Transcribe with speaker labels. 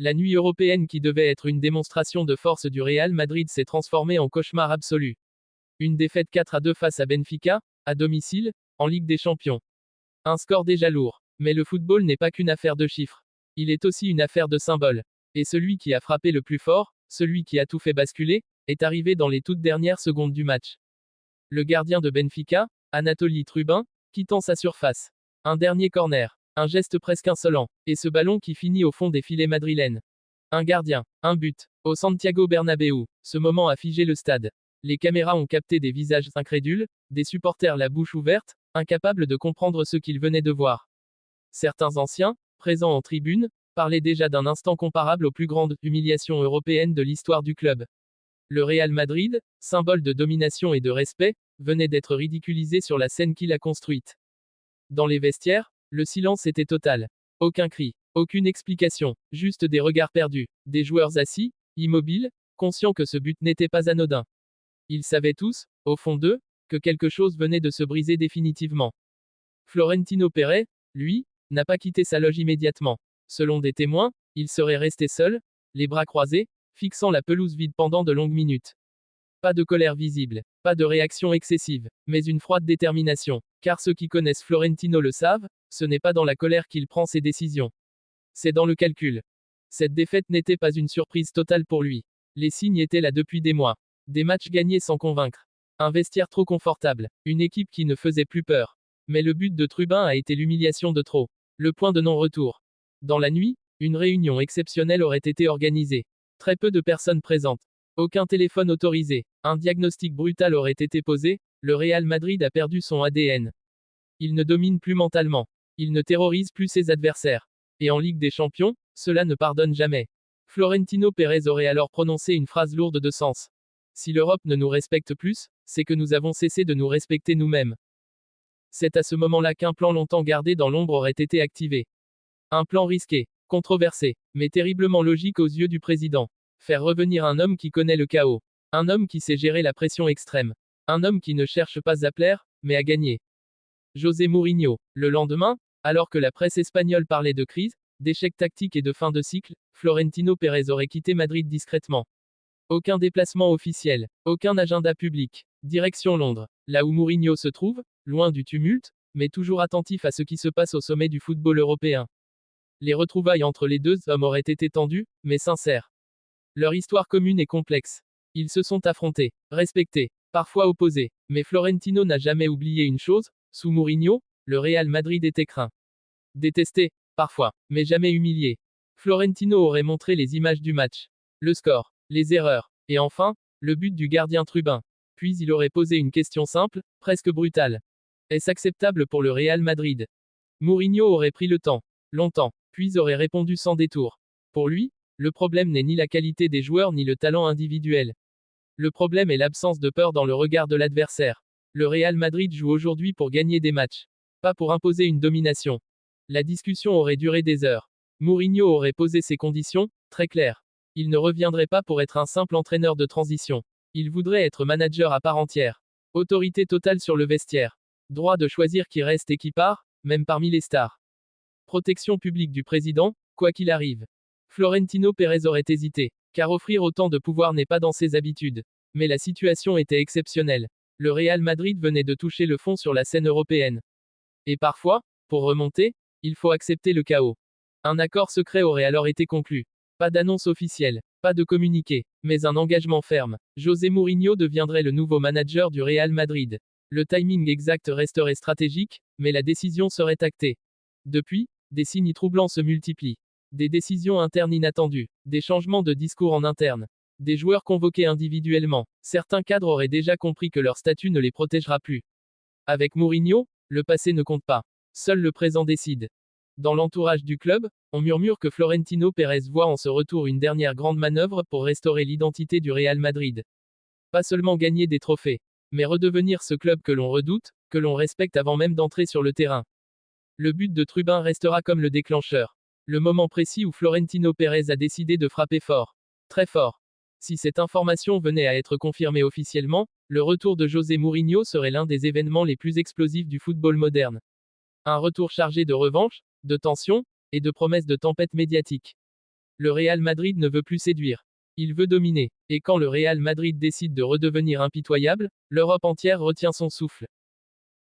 Speaker 1: La nuit européenne qui devait être une démonstration de force du Real Madrid s'est transformée en cauchemar absolu. Une défaite 4-2 face à Benfica, à domicile, en Ligue des Champions. Un score déjà lourd. Mais le football n'est pas qu'une affaire de chiffres. Il est aussi une affaire de symboles. Et celui qui a frappé le plus fort, celui qui a tout fait basculer, est arrivé dans les toutes dernières secondes du match. Le gardien de Benfica, Anatoly Trubin, quittant sa surface. Un dernier corner. Un geste presque insolent. Et ce ballon qui finit au fond des filets madrilènes. Un gardien. Un but. Au Santiago Bernabéu. Ce moment a figé le stade. Les caméras ont capté des visages incrédules, des supporters la bouche ouverte, incapables de comprendre ce qu'ils venaient de voir. Certains anciens, présents en tribune, parlaient déjà d'un instant comparable aux plus grandes humiliations européennes de l'histoire du club. Le Real Madrid, symbole de domination et de respect, venait d'être ridiculisé sur la scène qu'il a construite. Dans les vestiaires, le silence était total. Aucun cri, aucune explication, juste des regards perdus, des joueurs assis, immobiles, conscients que ce but n'était pas anodin. Ils savaient tous, au fond d'eux, que quelque chose venait de se briser définitivement. Florentino Pérez, lui, n'a pas quitté sa loge immédiatement. Selon des témoins, il serait resté seul, les bras croisés, fixant la pelouse vide pendant de longues minutes. Pas de colère visible, pas de réaction excessive, mais une froide détermination. Car ceux qui connaissent Florentino le savent, ce n'est pas dans la colère qu'il prend ses décisions. C'est dans le calcul. Cette défaite n'était pas une surprise totale pour lui. Les signes étaient là depuis des mois. Des matchs gagnés sans convaincre. Un vestiaire trop confortable. Une équipe qui ne faisait plus peur. Mais le but de Trubin a été l'humiliation de trop. Le point de non-retour. Dans la nuit, une réunion exceptionnelle aurait été organisée. Très peu de personnes présentes. Aucun téléphone autorisé. Un diagnostic brutal aurait été posé, le Real Madrid a perdu son ADN. Il ne domine plus mentalement. Il ne terrorise plus ses adversaires. Et en Ligue des Champions, cela ne pardonne jamais. Florentino Pérez aurait alors prononcé une phrase lourde de sens. Si l'Europe ne nous respecte plus, c'est que nous avons cessé de nous respecter nous-mêmes. C'est à ce moment-là qu'un plan longtemps gardé dans l'ombre aurait été activé. Un plan risqué, controversé, mais terriblement logique aux yeux du président. Faire revenir un homme qui connaît le chaos. Un homme qui sait gérer la pression extrême. Un homme qui ne cherche pas à plaire, mais à gagner. José Mourinho. Le lendemain, alors que la presse espagnole parlait de crise, d'échec tactique et de fin de cycle, Florentino Pérez aurait quitté Madrid discrètement. Aucun déplacement officiel, aucun agenda public. Direction Londres. Là où Mourinho se trouve, loin du tumulte, mais toujours attentif à ce qui se passe au sommet du football européen. Les retrouvailles entre les deux hommes auraient été tendues, mais sincères. Leur histoire commune est complexe. Ils se sont affrontés, respectés, parfois opposés. Mais Florentino n'a jamais oublié une chose, sous Mourinho, le Real Madrid était craint. Détesté, parfois, mais jamais humilié. Florentino aurait montré les images du match. Le score, les erreurs, et enfin, le but du gardien Trubin. Puis il aurait posé une question simple, presque brutale. Est-ce acceptable pour le Real Madrid? Mourinho aurait pris le temps, longtemps, puis aurait répondu sans détour. Pour lui, le problème n'est ni la qualité des joueurs ni le talent individuel. Le problème est l'absence de peur dans le regard de l'adversaire. Le Real Madrid joue aujourd'hui pour gagner des matchs. Pas pour imposer une domination. La discussion aurait duré des heures. Mourinho aurait posé ses conditions, très claires. Il ne reviendrait pas pour être un simple entraîneur de transition. Il voudrait être manager à part entière. Autorité totale sur le vestiaire. Droit de choisir qui reste et qui part, même parmi les stars. Protection publique du président, quoi qu'il arrive. Florentino Pérez aurait hésité, car offrir autant de pouvoir n'est pas dans ses habitudes. Mais la situation était exceptionnelle. Le Real Madrid venait de toucher le fond sur la scène européenne. Et parfois, pour remonter, il faut accepter le chaos. Un accord secret aurait alors été conclu. Pas d'annonce officielle, pas de communiqué, mais un engagement ferme. José Mourinho deviendrait le nouveau manager du Real Madrid. Le timing exact resterait stratégique, mais la décision serait actée. Depuis, des signes troublants se multiplient. Des décisions internes inattendues, des changements de discours en interne, des joueurs convoqués individuellement. Certains cadres auraient déjà compris que leur statut ne les protégera plus. Avec Mourinho, le passé ne compte pas. Seul le présent décide. Dans l'entourage du club, on murmure que Florentino Pérez voit en ce retour une dernière grande manœuvre pour restaurer l'identité du Real Madrid. Pas seulement gagner des trophées, mais redevenir ce club que l'on redoute, que l'on respecte avant même d'entrer sur le terrain. Le but de Trubin restera comme le déclencheur. Le moment précis où Florentino Pérez a décidé de frapper fort. Très fort. Si cette information venait à être confirmée officiellement, le retour de José Mourinho serait l'un des événements les plus explosifs du football moderne. Un retour chargé de revanche, de tension, et de promesses de tempête médiatique. Le Real Madrid ne veut plus séduire. Il veut dominer. Et quand le Real Madrid décide de redevenir impitoyable, l'Europe entière retient son souffle.